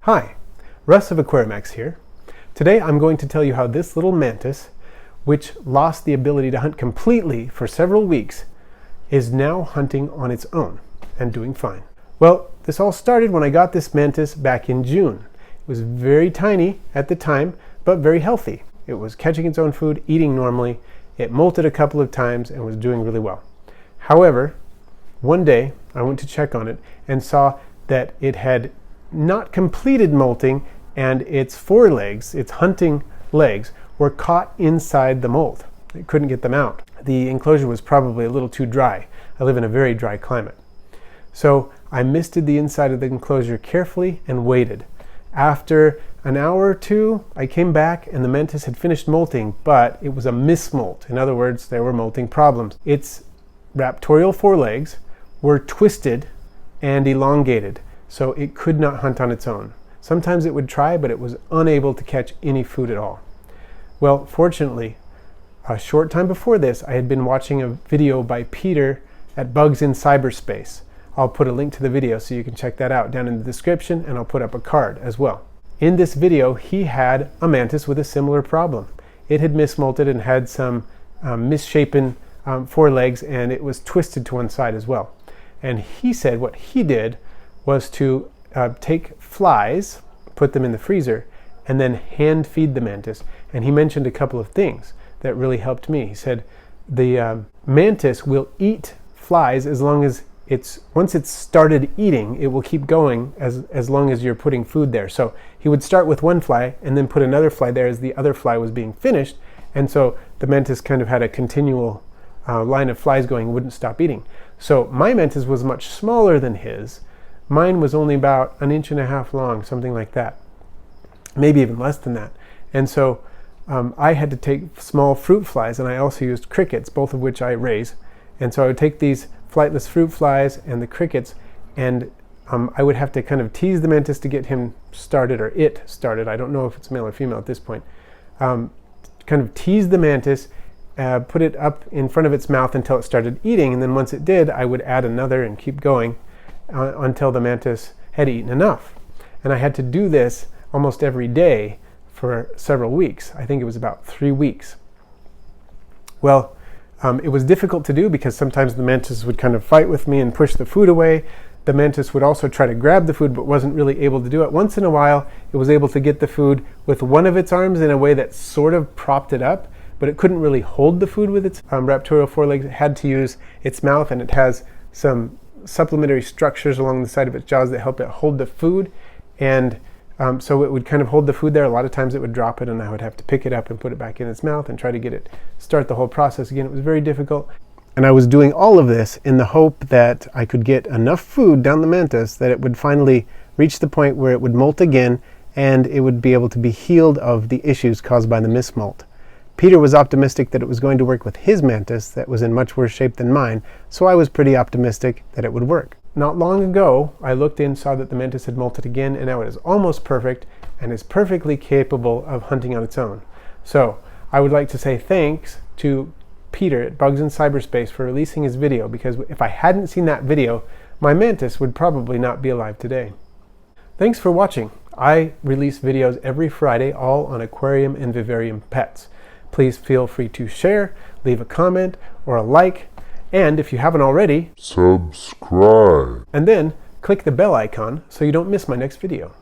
Hi, Russ of AquariumX here. Today I'm going to tell you how this little mantis, which lost the ability to hunt completely for several weeks, is now hunting on its own and doing fine. Well, this all started when I got this mantis back in June. It was very tiny at the time, but very healthy. It was catching its own food, eating normally. It molted a couple of times and was doing really well. However, one day I went to check on it and saw that it had not completed molting, and its forelegs, its hunting legs, were caught inside the mold. It couldn't get them out. The enclosure was probably a little too dry. I live in a very dry climate. So I misted the inside of the enclosure carefully and waited. After an hour or two, I came back and the mantis had finished molting, but it was a mismolt. In other words, there were molting problems. Its raptorial forelegs were twisted and elongated, so it could not hunt on its own. Sometimes it would try, but it was unable to catch any food at all. Well, fortunately, a short time before this, I had been watching a video by Peter at Bugs in Cyberspace. I'll put a link to the video so you can check that out down in the description, and I'll put up a card as well. In this video, he had a mantis with a similar problem. It had mismolted and had some misshapen forelegs, and it was twisted to one side as well. And he said what he did was to take flies, put them in the freezer, and then hand feed the mantis. And he mentioned a couple of things that really helped me. He said the mantis will eat flies as long as once it's started eating, it will keep going as long as you're putting food there. So he would start with one fly and then put another fly there as the other fly was being finished. And so the mantis kind of had a continual line of flies going, wouldn't stop eating. So my mantis was much smaller than his. Mine was only about 1.5 inches long, something like that. Maybe even less than that. And so I had to take small fruit flies, and I also used crickets, both of which I raise. And so I would take these flightless fruit flies and the crickets, and I would have to kind of tease the mantis to get him started, or it started. I don't know if it's male or female at this point. Kind of tease the mantis, put it up in front of its mouth until it started eating, and then once it did, I would add another and keep going until the mantis had eaten enough. And I had to do this almost every day for several weeks. I think it was about 3 weeks. Well, it was difficult to do because sometimes the mantis would kind of fight with me and push the food away. The mantis would also try to grab the food but wasn't really able to do it. Once in a while, it was able to get the food with one of its arms in a way that sort of propped it up, but it couldn't really hold the food with its raptorial forelegs. It had to use its mouth, and it has some supplementary structures along the side of its jaws that help it hold the food. And so it would kind of hold the food there. A lot of times it would drop it, and I would have to pick it up and put it back in its mouth and try to start the whole process again. It was very difficult. And I was doing all of this in the hope that I could get enough food down the mantis that it would finally reach the point where it would molt again, and it would be able to be healed of the issues caused by the mismolt. Peter was optimistic that it was going to work with his mantis that was in much worse shape than mine, so I was pretty optimistic that it would work. Not long ago, I looked in, saw that the mantis had molted again, and now it is almost perfect and is perfectly capable of hunting on its own. So I would like to say thanks to Peter at Bugs in Cyberspace for releasing his video, because if I hadn't seen that video, my mantis would probably not be alive today. Thanks for watching. I release videos every Friday, all on aquarium and vivarium pets. Please feel free to share, leave a comment or a like, and if you haven't already, subscribe. And then click the bell icon so you don't miss my next video.